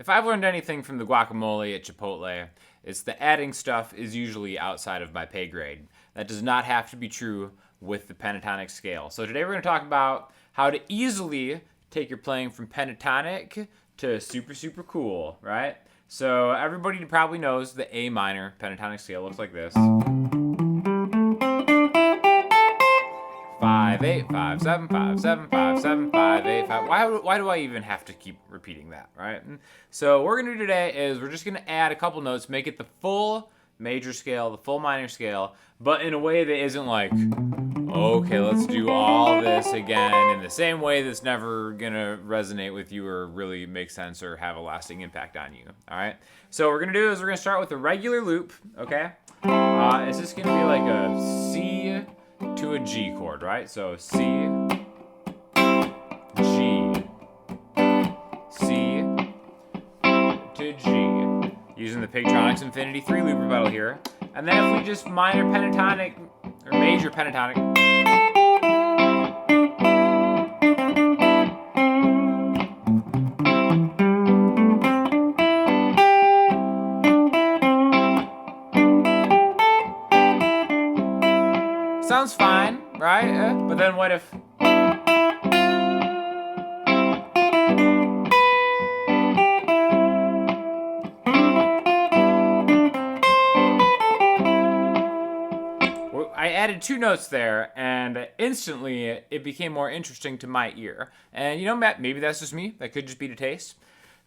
if I've learned anything from the guacamole at Chipotle, it's that adding stuff is usually outside of my pay grade. That does not have to be true with the pentatonic scale. So today we're going to talk about how to easily take your playing from pentatonic to super, super cool, right? So everybody probably knows the A minor pentatonic scale looks like this. 5, 8, 5, 7, 5, 7, 5, 7, 5, 8, 5. Why do I even have to keep repeating that, right? So what we're going to do today is we're just going to add a couple notes, make it the full major scale, the full minor scale, but in a way that isn't like, okay, let's do all this again in the same way that's never going to resonate with you or really make sense or have a lasting impact on you, all right? So what we're going to do is we're going to start with a regular loop, okay? It's just going to be like a C to a G chord, right? So C, G, C to G, using the Pigtronix Infinity 3 looper pedal here. And then if we just minor pentatonic, or major pentatonic, sounds fine, right? But then what if... I added two notes there, and instantly it became more interesting to my ear. And you know, maybe that's just me. That could just be to taste.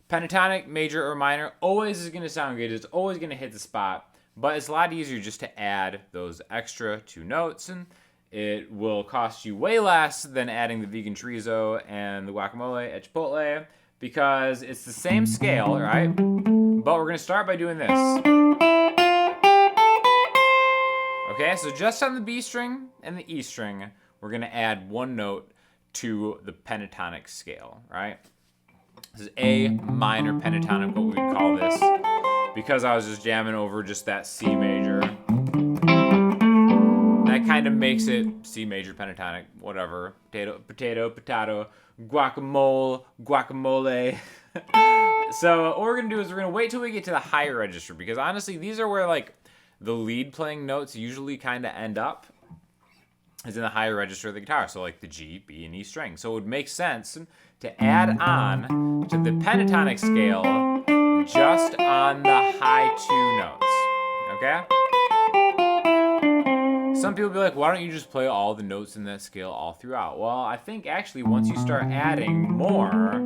Pentatonic, major or minor, always is going to sound good. It's always going to hit the spot. But it's a lot easier just to add those extra two notes, and it will cost you way less than adding the vegan chorizo and the guacamole at Chipotle, because it's the same scale, right? But we're going to start by doing this. Okay, so just on the B string and the E string, we're going to add one note to the pentatonic scale, right? This is A minor pentatonic, what we would call this, because I was just jamming over just that C major. That kind of makes it C major pentatonic, whatever. Potato, potato, potato, guacamole, guacamole. So what we're going to do is we're going to wait till we get to the higher register, because honestly, these are where like the lead playing notes usually kind of end up, is in the higher register of the guitar. So like the G, B, and E string. So it would make sense to add on to the pentatonic scale just on the high two notes, okay? Some people be like, why don't you just play all the notes in that scale all throughout? Well, I think actually once you start adding more,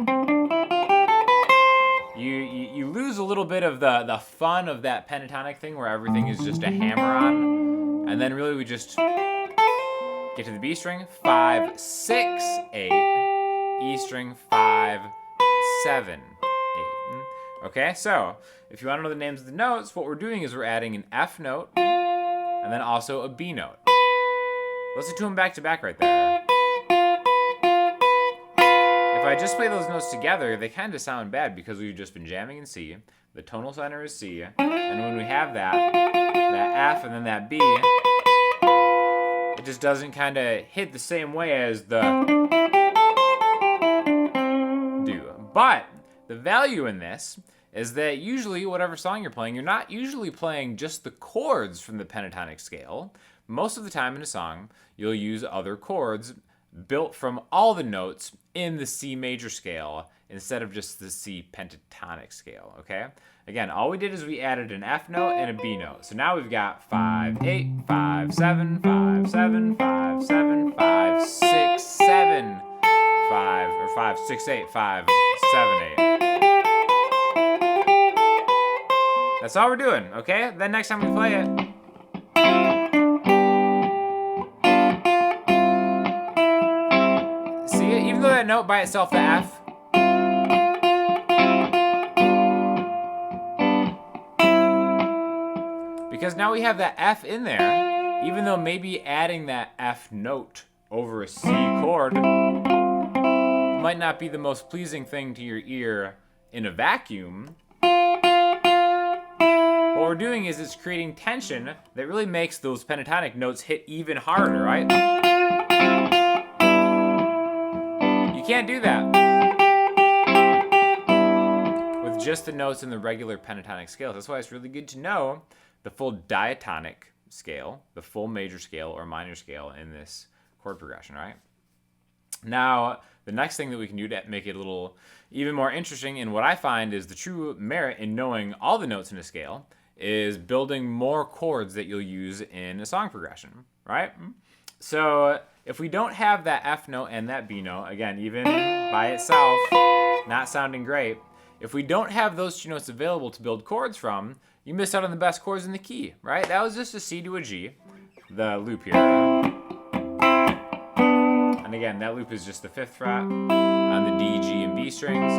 you lose a little bit of the fun of that pentatonic thing where everything is just a hammer on, and then really we just get to the B string, 5, 6, 8, E string, 5, 7, 8. Okay, so if you want to know the names of the notes, what we're doing is we're adding an F note and then also a B note. Listen to them back to back right there. If I just play those notes together, they kind of sound bad because we've just been jamming in C. The tonal center is C, and when we have that F and then that B, it just doesn't kind of hit the same way as the do. But the value in this is that usually whatever song you're playing, you're not usually playing just the chords from the pentatonic scale. Most of the time in a song, you'll use other chords built from all the notes in the C major scale instead of just the C pentatonic scale, okay? Again, all we did is we added an F note and a B note. So now we've got 5, 8, 5, 7, 5, 7, 5, 7, 5, 6, 7, 5, or 5, 6, 8, 5, 7, 8. That's all we're doing, okay? Then next time we play it, see it? Even though that note by itself, the F, because now we have that F in there, even though maybe adding that F note over a C chord might not be the most pleasing thing to your ear in a vacuum, what we're doing is it's creating tension that really makes those pentatonic notes hit even harder, right? You can't do that with just the notes in the regular pentatonic scales. That's why it's really good to know the full diatonic scale, the full major scale or minor scale in this chord progression, right? Now, the next thing that we can do to make it a little even more interesting, and what I find is the true merit in knowing all the notes in a scale, is building more chords that you'll use in a song progression, right? So if we don't have that F note and that B note, again, even by itself, not sounding great, if we don't have those two notes available to build chords from, you miss out on the best chords in the key, right? That was just a C to a G, the loop here. And again, that loop is just the 5th fret on the D, G, and B strings.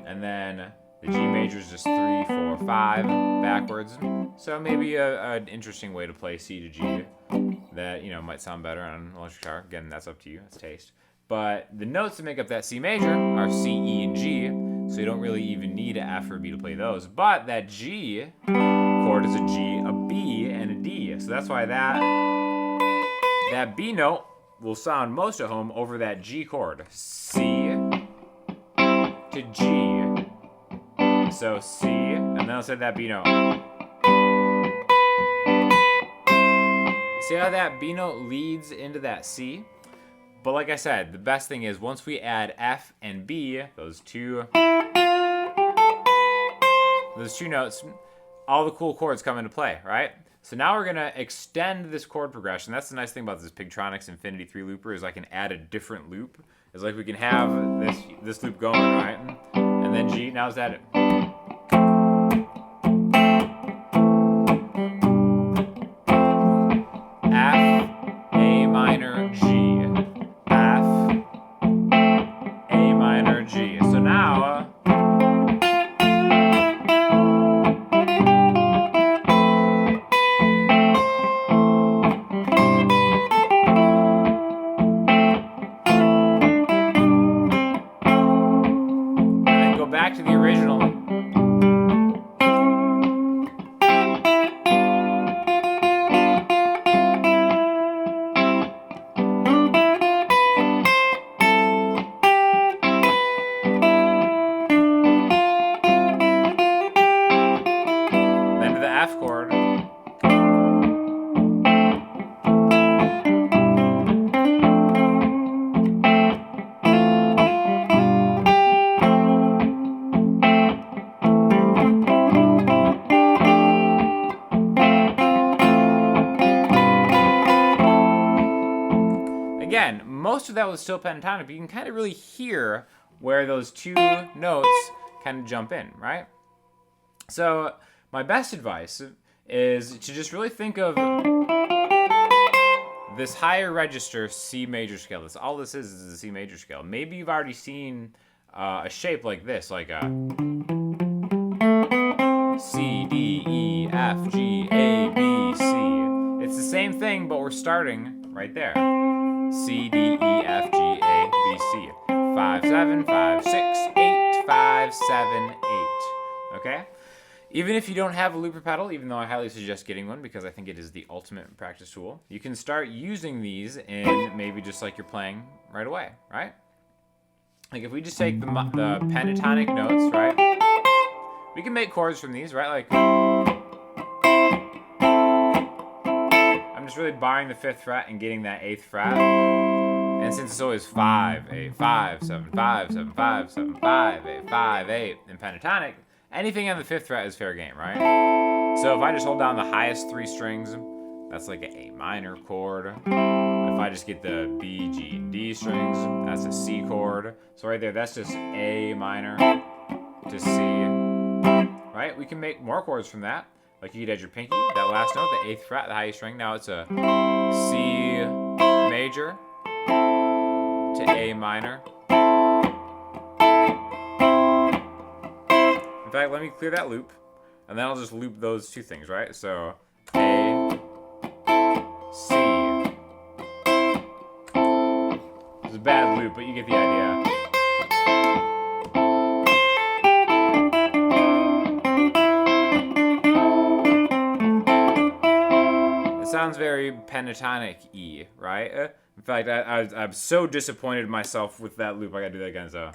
And then the G major is just 3, 4, 5 backwards. So maybe an interesting way to play C to G that, you know, might sound better on electric guitar. Again, that's up to you, that's taste. But the notes that make up that C major are C, E, and G. So you don't really even need an F or a B to play those. But that G chord is a G, a B, and a D. So that's why that B note will sound most at home over that G chord. C to G. So C, and then I'll say that B note. See how that B note leads into that C? But like I said, the best thing is once we add F and B, those two notes, all the cool chords come into play, right? So now we're gonna extend this chord progression. That's the nice thing about this Pigtronix Infinity 3 looper is I can add a different loop. It's like we can have this loop going, right? And then G, now is that it? F, A minor, G. F, A minor, G. So now, back to the original. Then to the F chord. Again, most of that was still pentatonic, but you can kind of really hear where those two notes kind of jump in, right? So my best advice is to just really think of this higher register C major scale. That's all this is a C major scale. Maybe you've already seen a shape like this, like a C, D, E, F, G, A, B, C. It's the same thing, but we're starting right there. C, D, E, F, G, A, B, C. 5, 7, 5, 6, 8, 5, 7, 8. Okay? Even if you don't have a looper pedal, even though I highly suggest getting one because I think it is the ultimate practice tool, you can start using these in maybe just like you're playing right away, right? Like if we just take the pentatonic notes, right? We can make chords from these, right? Like I'm just really barring the 5th fret and getting that 8th fret. And since it's always 5, 8, 5, 7, 5, 7, 5, 7, 5, 8, 5, 8 in pentatonic, anything on the 5th fret is fair game, right? So if I just hold down the highest 3 strings, that's like an A minor chord. If I just get the B, G, and D strings, that's a C chord. So right there, that's just A minor to C, right? We can make more chords from that. Like you could add your pinky, that last note, the 8th fret, the highest string. Now it's a C major to A minor. In fact, let me clear that loop, and then I'll just loop those two things, right? So A, C. It's a bad loop, but you get the idea. Sounds very pentatonic-y, right? In fact, I'm so disappointed in myself with that loop. I gotta do that again, so.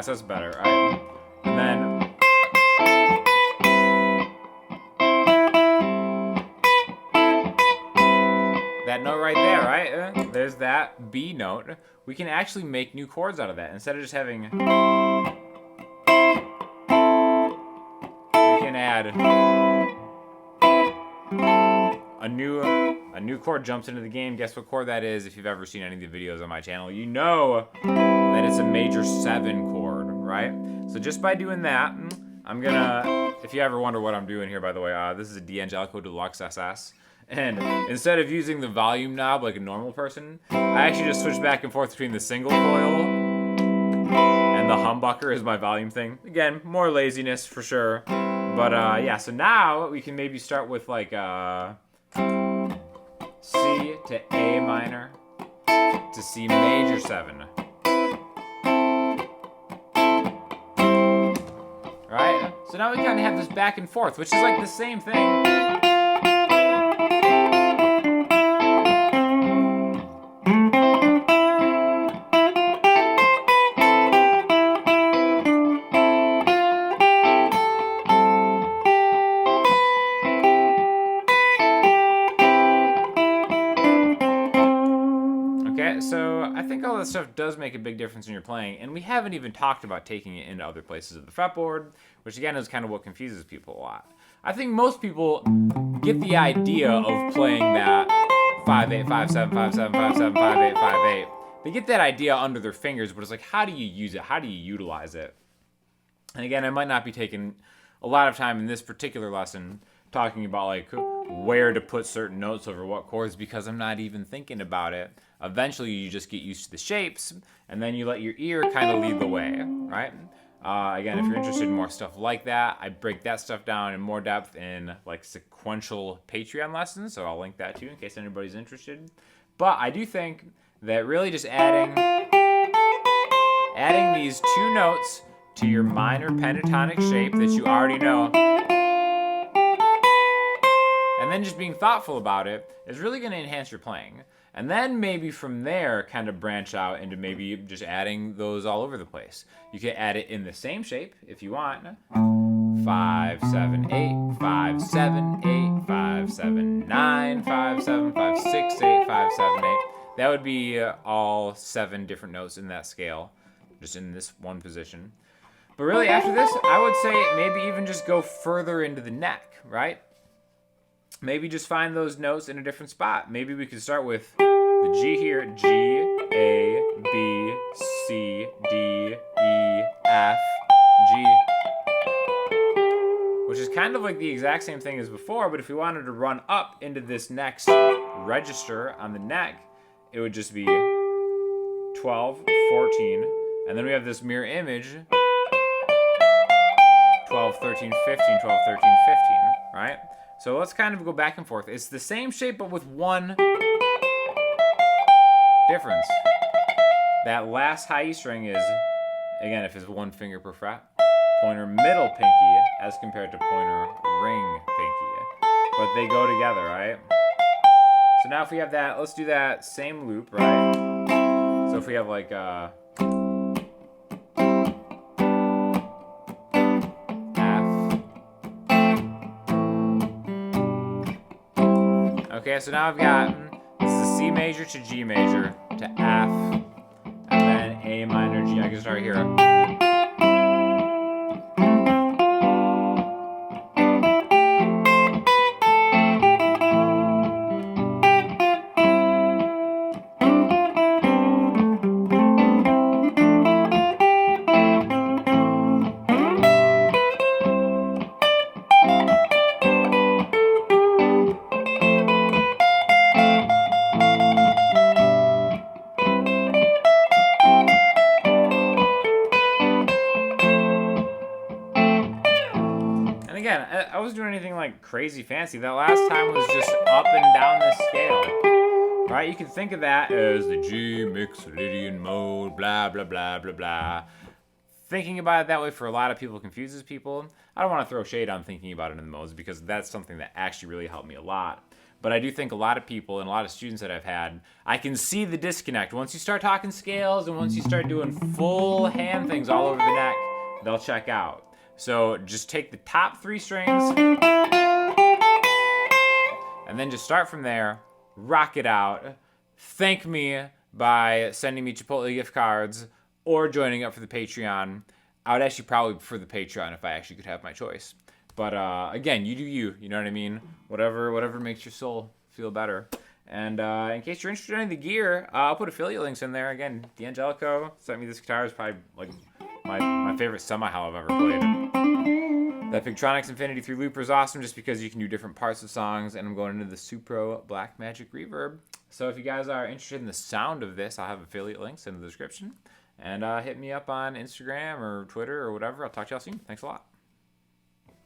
nice. That's better, right? And then that note right there, right? There's that B note. We can actually make new chords out of that. Instead of just having, we can add a new chord jumps into the game. Guess what chord that is? If you've ever seen any of the videos on my channel, you know that it's a major 7 chord, right? So just by doing that, I'm gonna, if you ever wonder what I'm doing here, by the way, this is a D'Angelico Deluxe SS. And instead of using the volume knob like a normal person, I actually just switch back and forth between the single coil and the humbucker is my volume thing. Again, more laziness for sure. But yeah, so now we can maybe start with like C to A minor to C major 7. Right? So now we kind of have this back and forth, which is like the same thing. So I think all that stuff does make a big difference when you're playing, and we haven't even talked about taking it into other places of the fretboard, which again is kind of what confuses people a lot. I think most people get the idea of playing that 5/8, 5/7, 5/7, 5/7, 5/8, 5/8. They get that idea under their fingers, but it's like, how do you use it? How do you utilize it? And again, I might not be taking a lot of time in this particular lesson talking about like where to put certain notes over what chords because I'm not even thinking about it. Eventually, you just get used to the shapes, and then you let your ear kind of lead the way, right? Again, if you're interested in more stuff like that, I break that stuff down in more depth in like sequential Patreon lessons, so I'll link that too in case anybody's interested. But I do think that really just adding these 2 notes to your minor pentatonic shape that you already know, and then just being thoughtful about it is really going to enhance your playing. And then maybe from there kind of branch out into maybe just adding those all over the place. You can add it in the same shape if you want. 5, 7, 8, 5, 7, 8, 5, 7, 9, 5, 7, 5, 6, 8, 5, 7, 8. That would be all 7 different notes in that scale, just in this one position. But really after this, I would say maybe even just go further into the neck, right? Maybe just find those notes in a different spot. Maybe we could start with the G here. G, A, B, C, D, E, F, G. Which is kind of like the exact same thing as before, but if we wanted to run up into this next register on the neck, it would just be 12, 14, and then we have this mirror image, 12, 13, 15, 12, 13, 15, right? So let's kind of go back and forth. It's the same shape, but with one difference. That last high E string is, again, if it's 1 finger per fret, pointer middle pinky as compared to pointer ring pinky. But they go together, right? So now if we have that, let's do that same loop, right? So if we have like okay, so now I've got, this is C major to G major to F, and then A minor, G. I can start here. Again, I wasn't doing anything like crazy fancy. That last time was just up and down the scale. Right? You can think of that as the G Mixolydian mode, blah, blah, blah, blah, blah. Thinking about it that way for a lot of people confuses people. I don't want to throw shade on thinking about it in the modes because that's something that actually really helped me a lot. But I do think a lot of people and a lot of students that I've had, I can see the disconnect. Once you start talking scales and once you start doing full hand things all over the neck, they'll check out. So just take the top 3 strings and then just start from there, rock it out. Thank me by sending me Chipotle gift cards or joining up for the Patreon. I would actually probably prefer the Patreon if I actually could have my choice. But again, you do you know what I mean? Whatever makes your soul feel better. And in case you're interested in any of the gear, I'll put affiliate links in there. Again, D'Angelico sent me this guitar. It's probably like my favorite semi-how I've ever played. That Pigtronix Infinity 3 Looper is awesome just because you can do different parts of songs, and I'm going into the Supro Black Magick Reverb. So if you guys are interested in the sound of this, I'll have affiliate links in the description. And hit me up on Instagram or Twitter or whatever. I'll talk to y'all soon. Thanks a lot.